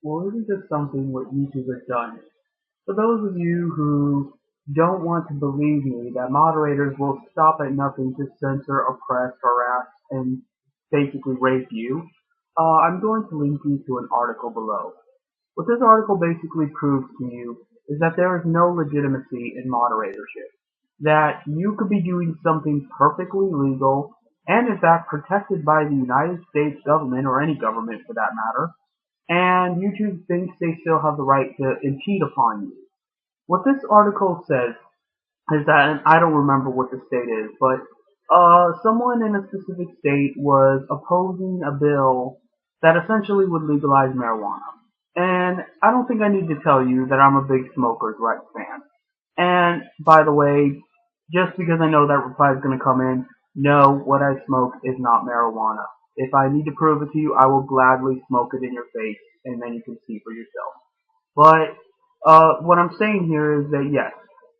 Well, this is just something what YouTube has done. For those of you who don't want to believe me that moderators will stop at nothing to censor, oppress, harass, and basically rape you, I'm going to link you to an article below. What this article basically proves to you is that there is no legitimacy in moderatorship. That you could be doing something perfectly legal and in fact protected by the United States government or any government for that matter, and YouTube thinks they still have the right to impede upon you. What this article says is that, and I don't remember what the state is, but someone in a specific state was opposing a bill that essentially would legalize marijuana. And I don't think I need to tell you that I'm a big smokers' rights fan. And by the way, just because I know that reply is going to come in, no, what I smoke is not marijuana. If I need to prove it to you, I will gladly smoke it in your face, and then you can see for yourself. But what I'm saying here is that yes,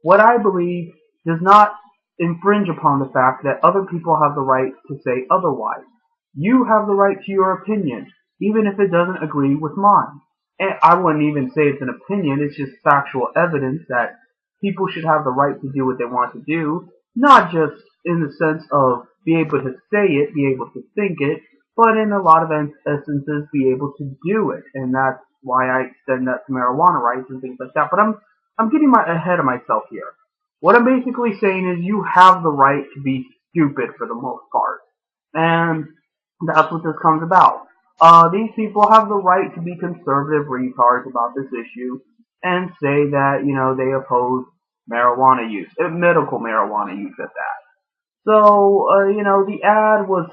what I believe does not infringe upon the fact that other people have the right to say otherwise. You have the right to your opinion, even if it doesn't agree with mine. And I wouldn't even say it's an opinion, it's just factual evidence that people should have the right to do what they want to do, not just in the sense of be able to say it, be able to think it, but in a lot of instances be able to do it. And that's why I extend that to marijuana rights and things like that. But I'm getting ahead of myself here. What I'm basically saying is you have the right to be stupid for the most part. And that's what this comes about. These people have the right to be conservative retards about this issue and say that, they oppose marijuana use, medical marijuana use at that. So, the ad was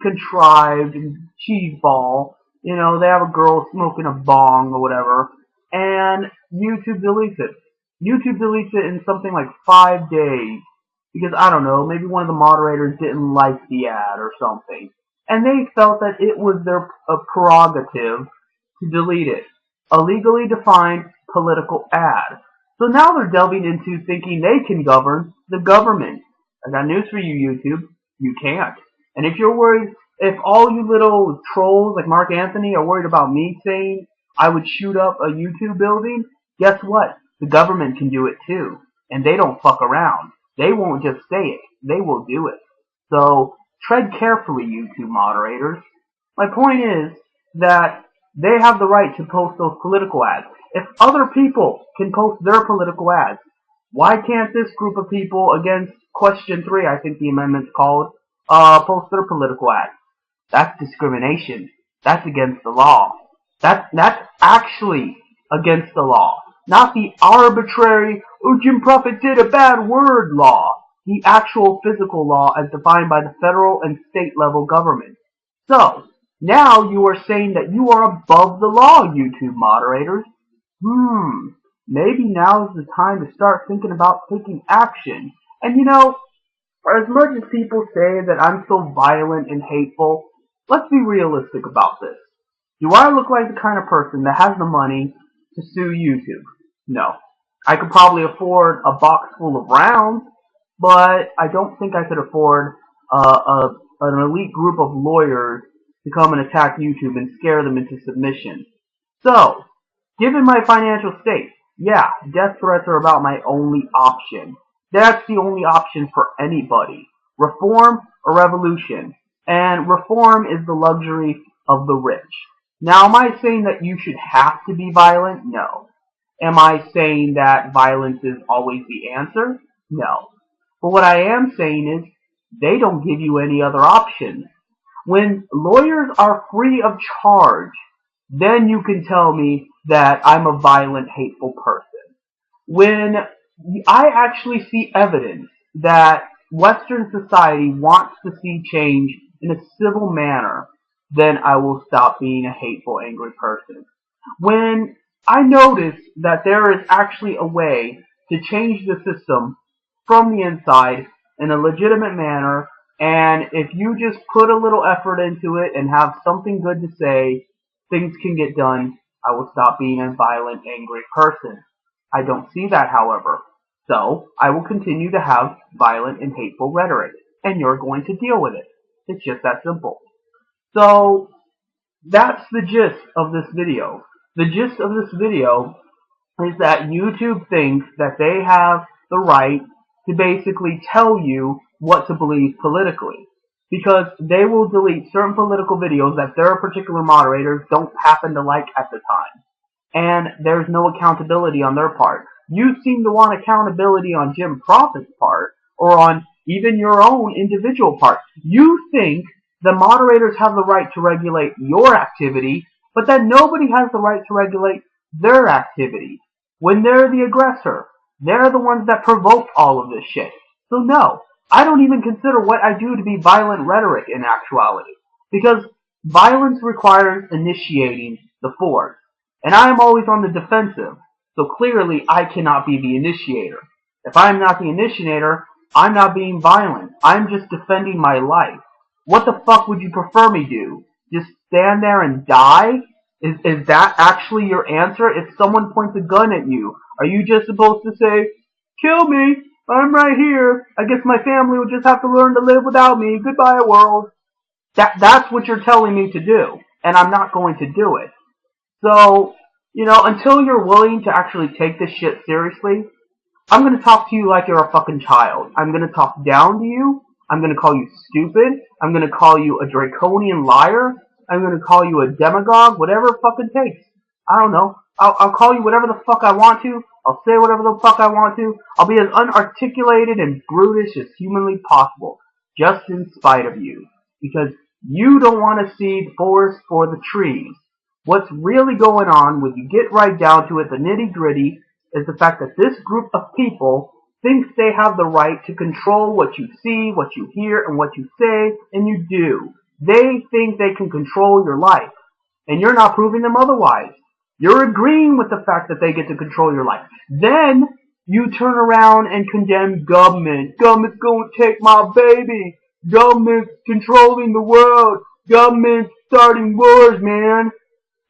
contrived and cheeseball. They have a girl smoking a bong or whatever, and YouTube deletes it. YouTube deletes it in something like 5 days because, I don't know, maybe one of the moderators didn't like the ad or something. And they felt that it was their prerogative to delete it. A legally defined political ad. So now they're delving into thinking they can govern the government. I got news for you, YouTube. You can't. And if you're worried, if all you little trolls like Mark Anthony are worried about me saying I would shoot up a YouTube building, guess what? The government can do it too. And they don't fuck around. They won't just say it. They will do it. So tread carefully, YouTube moderators. My point is that they have the right to post those political ads. If other people can post their political ads, why can't this group of people against question 3, I think the amendment's called, post their political ads? That's discrimination. That's against the law. That's actually against the law. Not the arbitrary, Jim Prophet did a bad word law. The actual physical law as defined by the federal and state level government. So, now you are saying that you are above the law, YouTube moderators. Maybe now is the time to start thinking about taking action. And as much as people say that I'm so violent and hateful, let's be realistic about this. Do I look like the kind of person that has the money to sue YouTube? No. I could probably afford a box full of rounds, but I don't think I could afford an elite group of lawyers to come and attack YouTube and scare them into submission. So, given my financial state, yeah, death threats are about my only option. That's the only option for anybody. Reform or revolution. And reform is the luxury of the rich. Now, am I saying that you should have to be violent? No. Am I saying that violence is always the answer? No. But what I am saying is, they don't give you any other options. When lawyers are free of charge, then you can tell me that I'm a violent, hateful person. When I actually see evidence that Western society wants to see change in a civil manner, then I will stop being a hateful, angry person. When I notice that there is actually a way to change the system from the inside in a legitimate manner, and if you just put a little effort into it and have something good to say, things can get done, I will stop being a violent, angry person. I don't see that, however. So, I will continue to have violent and hateful rhetoric, and you're going to deal with it. It's just that simple. So, that's the gist of this video. The gist of this video is that YouTube thinks that they have the right to basically tell you what to believe politically. Because they will delete certain political videos that their particular moderators don't happen to like at the time. And there's no accountability on their part. You seem to want accountability on Jim Profit's part, or on even your own individual part. You think the moderators have the right to regulate your activity, but that nobody has the right to regulate their activity. When they're the aggressor, they're the ones that provoke all of this shit. So no, I don't even consider what I do to be violent rhetoric in actuality. Because violence requires initiating the force. And I am always on the defensive, so clearly I cannot be the initiator. If I am not the initiator, I'm not being violent. I'm just defending my life. What the fuck would you prefer me do? Just stand there and die? Is that actually your answer? If someone points a gun at you, are you just supposed to say, kill me, I'm right here, I guess my family will just have to learn to live without me, goodbye world? That's what you're telling me to do, and I'm not going to do it. So, until you're willing to actually take this shit seriously, I'm going to talk to you like you're a fucking child. I'm going to talk down to you. I'm going to call you stupid. I'm going to call you a draconian liar. I'm going to call you a demagogue, whatever it fucking takes. I don't know. I'll call you whatever the fuck I want to. I'll say whatever the fuck I want to. I'll be as unarticulated and brutish as humanly possible, just in spite of you. Because you don't want to see the forest for the trees. What's really going on when you get right down to it, the nitty-gritty, is the fact that this group of people thinks they have the right to control what you see, what you hear, and what you say, and you do. They think they can control your life, and you're not proving them otherwise. You're agreeing with the fact that they get to control your life. Then you turn around and condemn government. Government's going to take my baby. Government's controlling the world. Government's starting wars, man.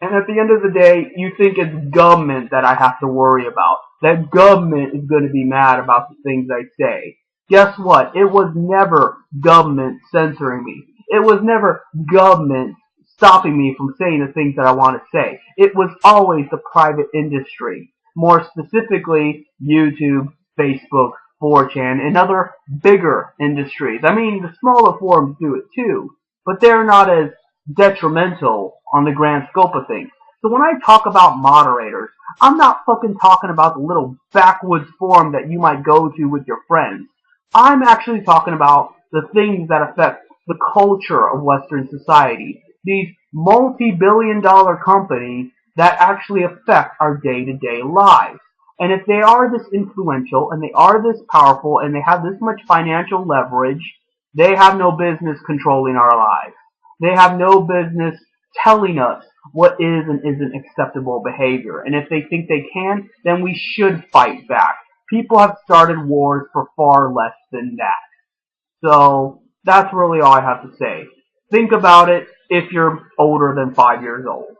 And at the end of the day, you think it's government that I have to worry about. That government is going to be mad about the things I say. Guess what? It was never government censoring me. It was never government stopping me from saying the things that I want to say. It was always the private industry. More specifically, YouTube, Facebook, 4chan, and other bigger industries. I mean, the smaller forums do it too, but they're not as detrimental on the grand scope of things. So when I talk about moderators, I'm not fucking talking about the little backwoods forum that you might go to with your friends. I'm actually talking about the things that affect the culture of Western society. These multi-billion-dollar companies that actually affect our day-to-day lives. And if they are this influential, and they are this powerful, and they have this much financial leverage, they have no business controlling our lives. They have no business telling us what is and isn't acceptable behavior. And if they think they can, then we should fight back. People have started wars for far less than that. So that's really all I have to say. Think about it if you're older than 5 years old.